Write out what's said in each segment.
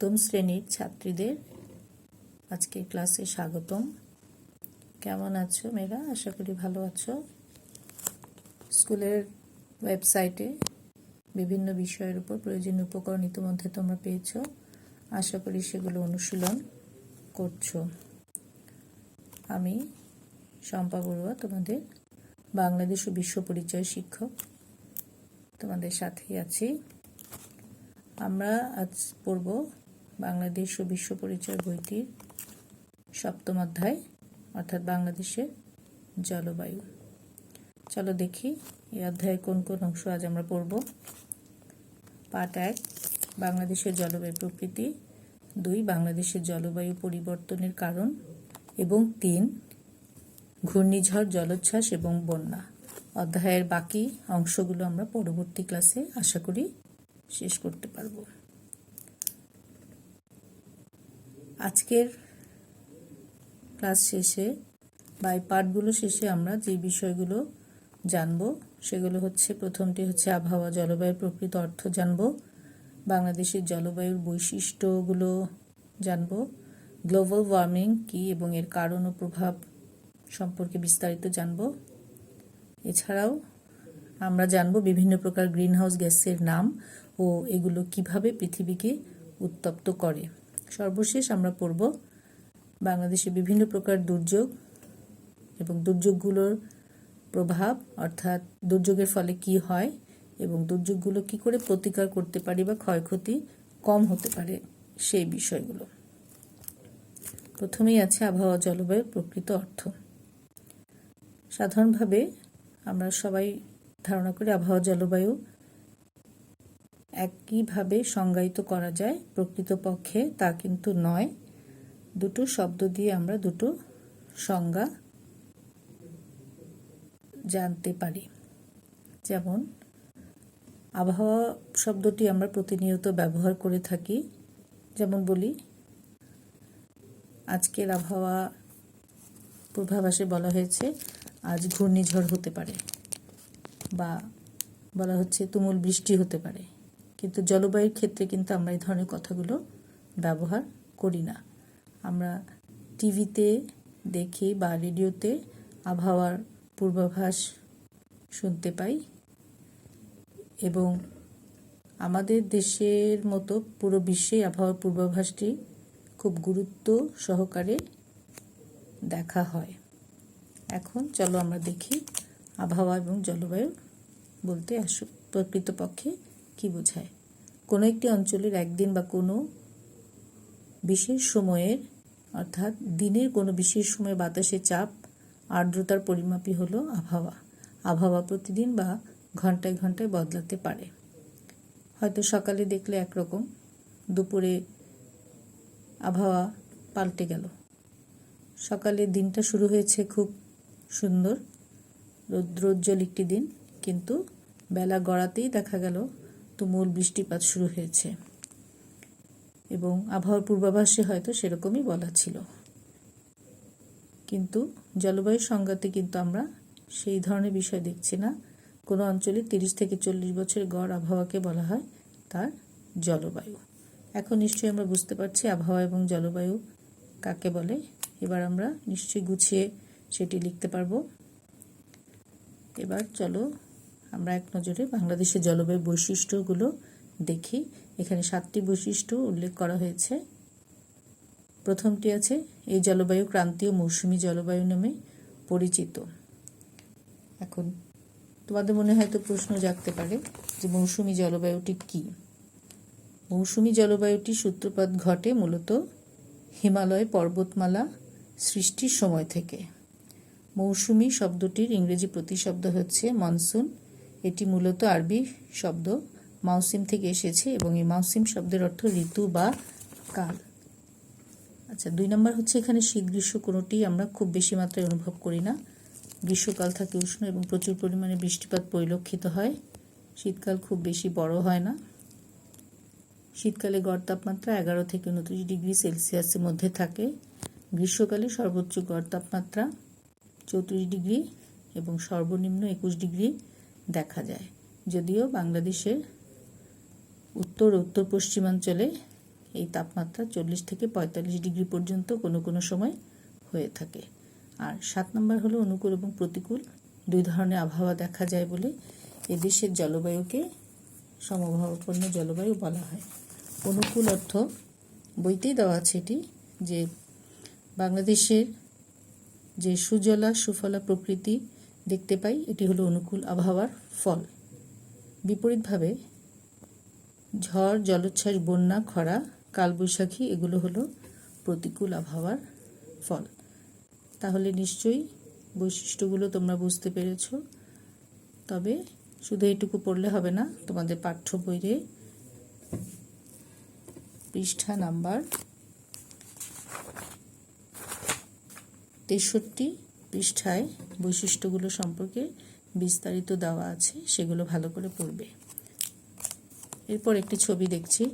সপ্তম শ্রেণীর ছাত্রীদের আজকের ক্লাসে স্বাগতম। কেমন আছো মেয়েরা? আশা করি ভালো আছো। স্কুলের ওয়েবসাইটে বিভিন্ন বিষয়ের উপর প্রয়োজনীয় উপকরণ ইতিমধ্যে তোমরা পেয়েছো। আশা করি সেগুলো অনুশীলন করছো। আমি শম্পা বড়ুয়া, তোমাদের বাংলাদেশ ও বিশ্ব পরিচয় শিক্ষক, তোমাদের সাথেই আছি। আমরা আজ পড়ব বাংলাদেশ ও বিশ্ব পরিচয় বইটির সপ্তম অধ্যায়, অর্থাৎ বাংলাদেশের জলবায়ু। চলো দেখি এই অধ্যায়ে কোন কোন অংশ আজ আমরা পড়ব। পার্ট 1, বাংলাদেশের জলবায়ু প্রকৃতি। 2, বাংলাদেশের জলবায়ু পরিবর্তনের কারণ। এবং 3, ঘূর্ণিঝড়, জলোচ্ছ্বাস এবং বন্যা। অধ্যায়ের বাকি অংশগুলো আমরা পরবর্তী ক্লাসে আশা করি শেষ করতে পারব। আজকের ক্লাস শেষে বা এই পাঠগুলো শেষে আমরা যে বিষয়গুলো জানব সেগুলো হচ্ছে, প্রথমটি হচ্ছে আবহাওয়া জলবায়ুর প্রকৃত অর্থ জানব, বাংলাদেশের জলবায়ুর বৈশিষ্ট্যগুলো জানব, গ্লোবাল ওয়ার্মিং কি এবং এর কারণ ও প্রভাব সম্পর্কে বিস্তারিত জানব। এছাড়াও আমরা জানব বিভিন্ন প্রকার গ্রিনহাউস গ্যাসের নাম ও এগুলো কিভাবে পৃথিবীকে উত্তপ্ত করে। সর্বশেষ আমরা পড়ব বাংলাদেশে বিভিন্ন প্রকার দুর্যোগ এবং দুর্যোগগুলোর প্রভাব, অর্থাৎ দুর্যোগের ফলে কি হয় এবং দুর্যোগগুলো কি করে প্রতিকার করতে পারি বা ক্ষয়ক্ষতি কম হতে পারে সেই বিষয়গুলো। প্রথমেই আছে আবহাওয়া জলবায়ুর প্রকৃত অর্থ। সাধারণভাবে আমরা সবাই ধারণা করি আবহাওয়া জলবায়ু একইভাবে সংজ্ঞায়িত করা যায়। প্রকৃতপক্ষে তা কিন্তু নয়। দুটো শব্দ দিয়ে আমরা দুটো সংজ্ঞা জানতে পারি। যেমন আবহাওয়া শব্দটি আমরা প্রতিনিয়ত ব্যবহার করে থাকি। যেমন বলি, আজকের আবহাওয়া পূর্বাভাসে বলা হয়েছে আজ ঘূর্ণিঝড় হতে পারে, বা বলা হচ্ছে তুমুল বৃষ্টি হতে পারে। কিন্তু জলবায়ুর ক্ষেত্রে কিন্তু আমরা এই ধরনের কথাগুলো ব্যবহার করি না। আমরা টিভিতে দেখি বা রেডিওতে আবহাওয়ার পূর্বাভাস শুনতে পাই, এবং আমাদের দেশের মতো পুরো বিশ্বে আবহাওয়ার পূর্বাভাসটি খুব গুরুত্ব সহকারে দেখা হয়। এখন চলো আমরা দেখি আবহাওয়া এবং জলবায়ু বলতে প্রকৃতপক্ষে কি বোঝায়। কোনো একটি অঞ্চলের একদিন বা কোনো বিশেষ সময়ের, অর্থাৎ দিনের কোনো বিশেষ সময়ে বাতাসের চাপ, আর্দ্রতার পরিমাপই হলো আবহাওয়া। আবহাওয়া প্রতিদিন বা ঘন্টায় ঘন্টায় বদলাতে পারে। হয়তো সকালে দেখলে একরকম, দুপুরে আবহাওয়া পাল্টে গেল। সকালে দিনটা শুরু হয়েছে খুব সুন্দর, রৌদ্রোজ্জ্বল একটি দিন, কিন্তু বেলা গড়াতেই দেখা গেল তুমুল বৃষ্টিপাত শুরু হয়েছে, এবং আবহাওয়ার পূর্বাভাসে হয়তো সেরকমই বলা ছিল। কিন্তু জলবায়ুর সংজ্ঞাতে কিন্তু আমরা সেই ধরনের বিষয় দেখছি না। কোনো অঞ্চলে 30 থেকে 40 বছরের গড় আবহাওয়াকে বলা হয় তার জলবায়ু। এখন নিশ্চয়ই আমরা বুঝতে পারছি আবহাওয়া এবং জলবায়ু কাকে বলে। এবার আমরা নিশ্চয়ই গুছিয়ে সেটি লিখতে পারবো। এবার চলো আমরা এক নজরে বাংলাদেশের জলবায়ু বৈশিষ্ট্যগুলো দেখি। এখানে 7টি বৈশিষ্ট্য উল্লেখ করা হয়েছে। প্রথমটি আছে, এই জলবায়ু ক্রান্তীয় মৌসুমী জলবায়ু নামে পরিচিত। এখন তোমাদের মনে হয়তো প্রশ্ন জাগতে পারে যে মৌসুমী জলবায়ুটি কি। মৌসুমী জলবায়ুটি সূত্রপাত ঘটে মূলত হিমালয় পর্বতমালা সৃষ্টির সময় থেকে। মৌসুমী শব্দটির ইংরেজি প্রতিশব্দ হচ্ছে মনসুন। এটি মূলত আরবি শব্দ মাউসিম থেকে এসেছে, এবং এই মাউসিম শব্দের অর্থ ঋতু বা কাল। আচ্ছা, 2 নম্বর হচ্ছে, এখানে শীত গ্রীষ্ম কোনোটিই আমরা খুব বেশি মাত্রায় অনুভব করি না। গ্রীষ্মকাল থাকে উষ্ণ এবং প্রচুর পরিমাণে বৃষ্টিপাত পরিলক্ষিত হয়। শীতকাল খুব বেশি বড় হয় না। শীতকালে গড় তাপমাত্রা 11 থেকে 29 ডিগ্রি সেলসিয়াসের মধ্যে থাকে। গ্রীষ্মকালে সর্বোচ্চ গড় তাপমাত্রা 34 ডিগ্রি এবং সর্বনিম্ন 21 ডিগ্রি দেখা যায়। যদিও বাংলাদেশের উত্তর ও উত্তর পশ্চিমাঞ্চলে এই তাপমাত্রা 40 থেকে 45 ডিগ্রি পর্যন্ত কোনো কোনো সময় হয়ে থাকে। আর 7 নম্বর হলো অনুকূল এবং প্রতিকূল। দুই ধরনের আবহাওয়া দেখা যায় বলে এদেশের জলবায়ুকে সমভাবাপন্ন জলবায়ু বলা হয়। অনুকূল অর্থ বইতেই দেওয়া আছে এটি, যে বাংলাদেশের যে সুজলা সুফলা প্রকৃতি দেখতে পাই এটি হলো অনুকূল আবহাওয়ার ফল। বিপরীতভাবে ঝড়, জলোচ্ছ্বাস, বন্যা, খরা, কালবৈশাখী এগুলো হলো প্রতিকূল আবহাওয়ার ফল। তাহলে নিশ্চয়ই বৈশিষ্ট্যগুলো তোমরা বুঝতে পেরেছ। তবে শুধু এইটুকু পড়লে হবে না, তোমাদের পাঠ্য বইয়ে পৃষ্ঠা নাম্বার 63 পৃষ্ঠায় বৈশিষ্ট্যগুলো সম্পর্কে বিস্তারিত দেওয়া আছে, সেগুলো ভালো করে পড়বে। এরপর একটি ছবি দেখছি,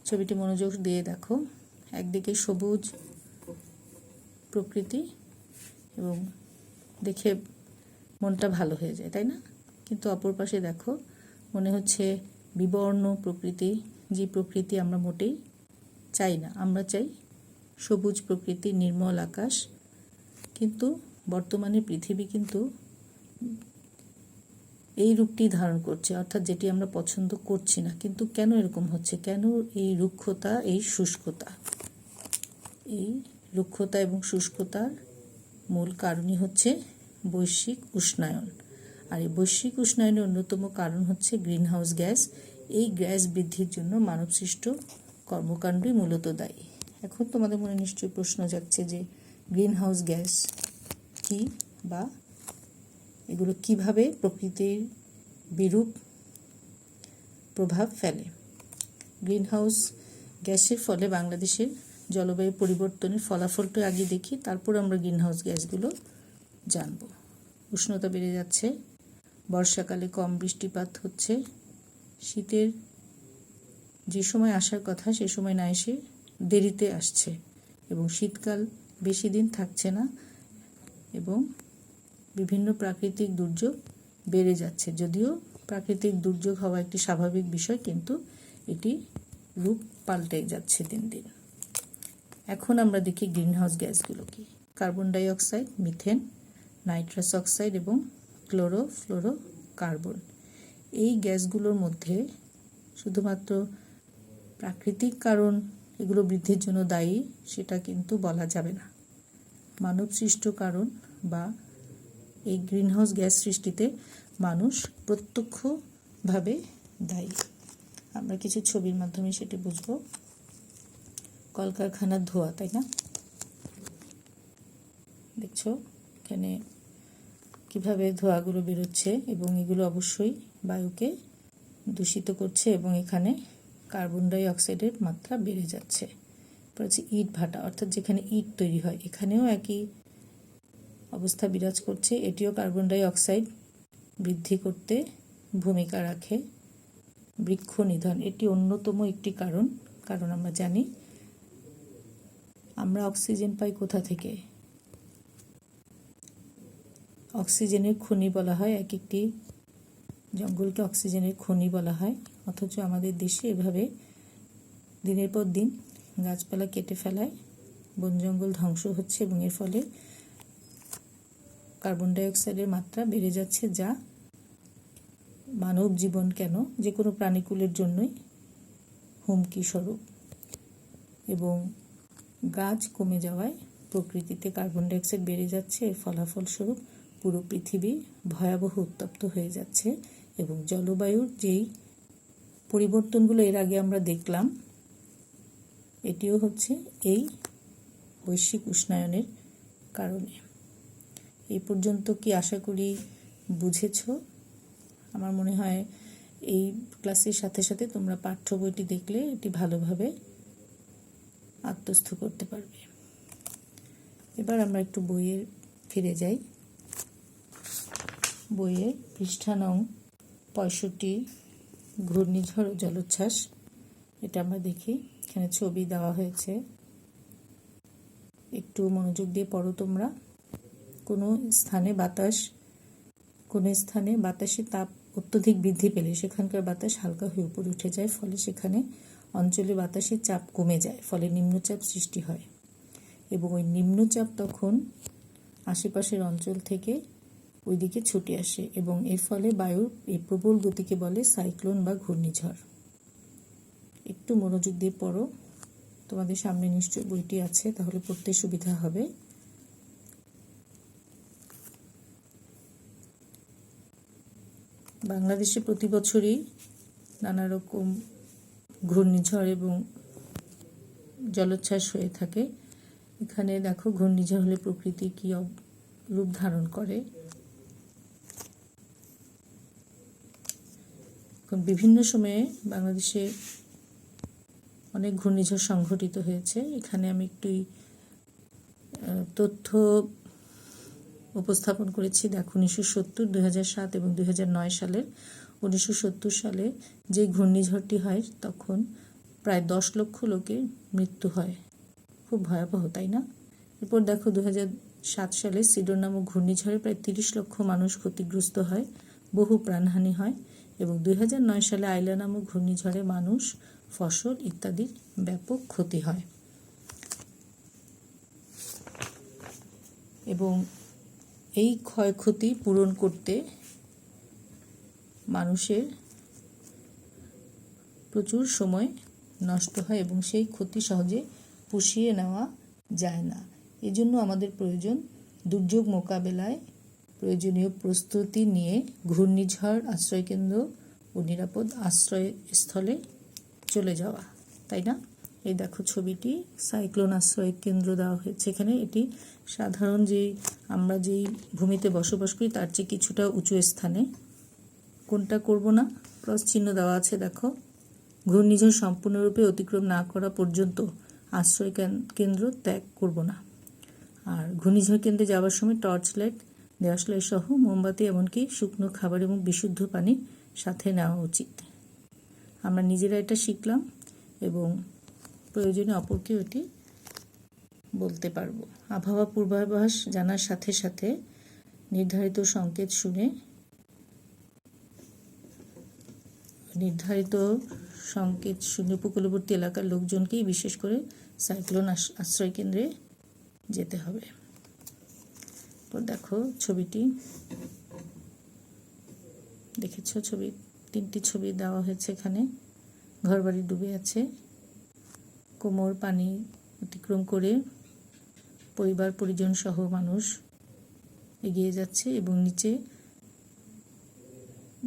ছবিটি মনোযোগ দিয়ে দেখো। একদিকে সবুজ প্রকৃতি এবং দেখে মনটা ভালো হয়ে যায়, তাই না? কিন্তু অপর পাশে দেখো, মনে হচ্ছে বিবর্ণ প্রকৃতি, যে প্রকৃতি আমরা মোটেই চাই না। আমরা চাই সবুজ প্রকৃতি, নির্মল আকাশ। কিন্তু বর্তমানে পৃথিবী কিন্তু এই রূপটি ধারণ করছে, অর্থাৎ যেটি আমরা পছন্দ করছি না। কিন্তু কেন এরকম হচ্ছে? কেন এই রুক্ষতা, এই শুষ্কতা? এই রুক্ষতা এবং শুষ্কতার মূল কারণই হচ্ছে বৈশ্বিক উষ্ণায়ন। আর এই বৈশ্বিক উষ্ণায়নের অন্যতম কারণ হচ্ছে গ্রিন হাউস গ্যাস। এই গ্যাস বৃদ্ধির জন্য মানবসৃষ্ট কর্মকাণ্ডই মূলত দায়ী। এখন তোমাদের মনে নিশ্চয়ই প্রশ্ন যাচ্ছে যে গ্রিন হাউস গ্যাস কি, বা এগুলো কিভাবে প্রকৃতির বিরূপ প্রভাব ফেলে। গ্রিন হাউস গ্যাসের ফলে বাংলাদেশের জলবায়ু পরিবর্তনের ফলাফলটা আগে দেখি, তারপর আমরা গ্রিন হাউস গ্যাসগুলো জানব। উষ্ণতা বেড়ে যাচ্ছে, বর্ষাকালে কম বৃষ্টিপাত হচ্ছে, শীতের যে সময় আসার কথা সে সময় না এসে দেরিতে আসছে, এবং শীতকাল বেশি দিন থাকছে না, এবং বিভিন্ন প্রাকৃতিক দুর্যোগ বেড়ে যাচ্ছে। যদিও প্রাকৃতিক দুর্যোগ হওয়া একটি স্বাভাবিক বিষয়, কিন্তু এটি রূপ পাল্টে যাচ্ছে দিন দিন। এখন আমরা দেখি গ্রিন হাউস গ্যাসগুলো কি। Carbon die oxide, methane, nitrous oxide এবং ক্লোরোফ্লোরোকার্বন। এই গ্যাসগুলোর মধ্যে শুধুমাত্র প্রাকৃতিক কারণ এগুলো বৃদ্ধির জন্য দায়ী সেটা কিন্তু বলা যাবে না। মানবসৃষ্ট কারণ বা এই গ্রিনহাউস গ্যাস সৃষ্টিতে মানুষ প্রত্যক্ষভাবে দায়ী। আমরা কিছু ছবির মাধ্যমে সেটি বুঝব। কলকারখানার ধোঁয়া, তাই না? দেখছো এখানে কিভাবে ধোঁয়াগুলো বেরোচ্ছে, এবং এগুলো অবশ্যই বায়ুকে দূষিত করছে, এবং এখানে কার্বন ডাই অক্সাইডের মাত্রা বেড়ে যাচ্ছে। তারপর হচ্ছে ইট ভাটা, অর্থাৎ যেখানে ইট তৈরি হয় এখানেও একই অবস্থা বিরাজ করছে। এটিও কার্বন ডাই অক্সাইড বৃদ্ধি করতে ভূমিকা রাখে। বৃক্ষ নিধন এটি অন্যতম একটি কারণ। কারণ আমরা জানি আমরা অক্সিজেন পাই কোথা থেকে? অক্সিজেনের খনি বলা হয়, এক একটি জঙ্গলকে অক্সিজেনের খনি বলা হয়। অথচ আমাদের দেশে এভাবে দিনের পর দিন গাছপালা কেটে ফেলায় বন জঙ্গল ধ্বংস হচ্ছে, এবং এর ফলে কার্বন ডাই অক্সাইডের মাত্রা বেড়ে যাচ্ছে, যা মানব জীবন কেন যে কোনো প্রাণীকুলের জন্যই হুমকি স্বরূপ। এবং গাছ কমে যাওয়ায় প্রকৃতিতে কার্বন ডাই অক্সাইড বেড়ে যাচ্ছে। এর ফলাফলস্বরূপ পুরো পৃথিবী ভয়াবহ উত্তপ্ত হয়ে যাচ্ছে, এবং জলবায়ুর যেই পরিবর্তনগুলো এর আগে আমরা দেখলাম এটিও হচ্ছে এই বৈশ্বিক উষ্ণায়নের কারণে। এই পর্যন্ত কি আশা করি বুঝেছ? আমার মনে হয় এই ক্লাসের সাথে সাথে তোমরা পাঠ্য বইটি দেখলে এটি ভালোভাবে আত্মস্থ করতে পারবে। এবার আমরা একটু বইয়ে ফিরে যাই। বইয়ের পৃষ্ঠা নং 65, ঘূর্ণিঝড় ও জলোচ্ছ্বাস। এটা আমরা দেখি, এখানে ছবি দেওয়া হয়েছে, একটু মনোযোগ দিয়ে পড়ো তোমরা। কোনো স্থানে বাতাসে তাপ অত্যধিক বৃদ্ধি পেলে সেখানকার বাতাস হালকা হয়ে উপরে উঠে যায়, ফলে সেখানে অঞ্চলে বাতাসের চাপ কমে যায়, ফলে নিম্নচাপ সৃষ্টি হয় এবং ওই নিম্নচাপ তখন আশেপাশের অঞ্চল থেকে ওইদিকে ছুটে আসে এবং এর ফলে বায়ুর এই প্রবল গতিকে বলে সাইক্লোন বা ঘূর্ণিঝড়। একটু মনোযোগ দিয়ে পড়ো, তোমাদের সামনে নিশ্চয়ই বইটি আছে, তাহলে পড়তে সুবিধা হবে। বাংলাদেশে প্রতি বছরই নানা রকম ঘূর্ণিঝড় এবং জলোচ্ছ্বাস হয়ে থাকে। এখানে দেখো ঘূর্ণিঝড় হলে প্রকৃতি কী রূপ ধারণ করে। বিভিন্ন সময়ে বাংলাদেশে অনেক ঘূর্ণিঝড় সংঘটিত হয়েছে। এখানে আমি একটু তথ্য উপস্থাপন করেছি। দেখো 1970, 2007 এবং 2009 সালের 1970 সালে যে ঘূর্ণিঝড়টি হয় তখন প্রায় 10 লক্ষ লোকের মৃত্যু হয়। খুব ভয়াবহ, তাই না? এরপর দেখো 2007 সালে সিডর নামক ঘূর্ণিঝড়ে প্রায় 30 লক্ষ মানুষ ক্ষতিগ্রস্ত হয়, বহু প্রাণহানি হয় এবং 2009 সালে আইলা নামক ঘূর্ণিঝড়ে মানুষ, ফসল ইত্যাদির ব্যাপক ক্ষতি হয়। এবং এই ক্ষয়ক্ষতি পূরণ করতে মানুষের প্রচুর সময় নষ্ট হয় এবং সেই ক্ষতি সহজে পুষিয়ে নেওয়া যায় না। এজন্য আমাদের প্রয়োজন দুর্যোগ মোকাবেলায় প্রয়োজনীয় প্রস্তুতি নিয়ে ঘূর্ণিঝড় আশ্রয়কেন্দ্র ও নিরাপদ আশ্রয়স্থলে চলে যাওয়া, তাই না? এই দেখো ছবিটি, সাইক্লোন আশ্রয় কেন্দ্র দেওয়া হয়েছে এখানে। এটি সাধারণ আমরা যেই ভূমিতে বসবাস করি তার চেয়ে কিছুটা উঁচু স্থানে। কোনটা করব না, ক্রস চিহ্ন দেওয়া আছে দেখো। ঘূর্ণিঝড় সম্পূর্ণরূপে অতিক্রম না করা পর্যন্ত আশ্রয় কেন্দ্র ত্যাগ করব না। আর ঘূর্ণিঝড় কেন্দ্রে যাওয়ার সময় টর্চ লাইট, দেওয়াশলাই সহ মোমবাতি, এমনকি শুকনো খাবার এবং বিশুদ্ধ পানি সাথে নেওয়া উচিত। আমরা নিজেরা এটা শিখলাম এবং প্রয়োজনে অপরকেও এটি বলতে পারবো। আবহাওয়া পূর্বাভাস জানার সাথে সাথে নির্ধারিত সংকেত শুনে উপকূলবর্তী এলাকার লোকজনকেই বিশেষ করে সাইক্লোন আশ্রয় কেন্দ্রে যেতে হবে। তো দেখো ছবিটি দেখেছো, তিনটি ছবি দেওয়া হয়েছে এখানে। ঘরবাড়ি ডুবে আছে, কোমর পানি অতিক্রম করে পরিবার পরিজন সহ মানুষ এগিয়ে যাচ্ছে এবং নিচে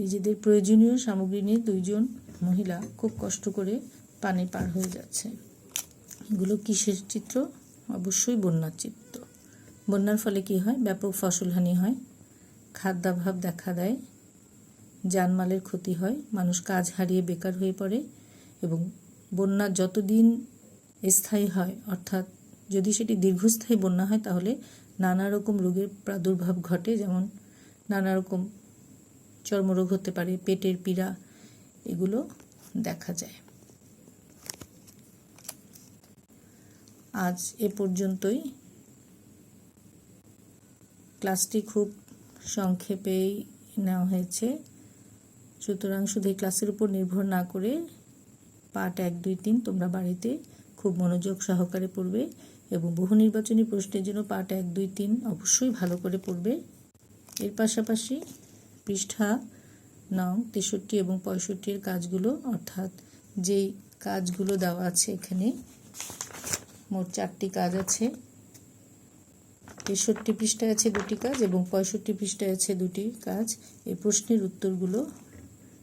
নিজেদের প্রয়োজনীয় সামগ্রী নিয়ে 2 জন মহিলা খুব কষ্ট করে পানি পার হয়ে যাচ্ছে। এগুলো কিসের চিত্র? অবশ্যই বন্যার চিত্র। বন্যার ফলে কি হয়? ব্যাপক ফসলহানি হয়, খাদ্যাভাব দেখা দেয়, জানমালের ক্ষতি হয়, মানুষ কাজ হারিয়ে বেকার হয়ে পড়ে এবং বন্যা যতদিন স্থায়ী হয়, অর্থাৎ যদি সেটি দীর্ঘস্থায়ী বন্যা হয়, তাহলে নানা রকম রোগের প্রাদুর্ভাব ঘটে। যেমন নানা রকম চর্মরোগ হতে পারে, পেটের পীড়া, এগুলো দেখা যায়। আজ এ পর্যন্তই। ক্লাসটি খুব সংক্ষেপেই নেওয়া হয়েছে, সুতরাং শুধু এই ক্লাসের উপর নির্ভর না করে পার্ট 1, 2, 3 তোমরা বাড়িতে খুব মনোযোগ সহকারে পড়বে এবং বহু নির্বাচনী প্রশ্নের জন্য পার্ট 1, 2, 3 অবশ্যই ভালো করে পড়বে। এর পাশাপাশি পৃষ্ঠা নং 63 এবং 65 কাজগুলো, অর্থাৎ যেই কাজগুলো দেওয়া আছে এখানে, মোট 4টি কাজ আছে। 63 পৃষ্ঠায় আছে 2টি কাজ এবং 65 পৃষ্ঠায় আছে 2টি কাজ। এই প্রশ্নের উত্তরগুলো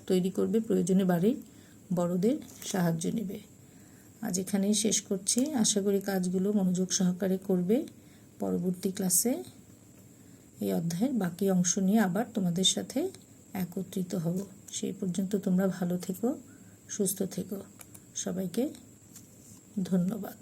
তৈরি করবে, প্রয়োজনে বাড়ির বড়দের সাহায্য নেবে। আজ এখানেই শেষ করছি। আশা করি কাজগুলো মনোযোগ সহকারে করবে। পরবর্তী ক্লাসে এই অধ্যায়ের বাকি অংশ নিয়ে আবার তোমাদের সাথে একত্রিত হব। সেই পর্যন্ত তোমরা ভালো থেকো, সুস্থ থেকো। সবাইকে ধন্যবাদ।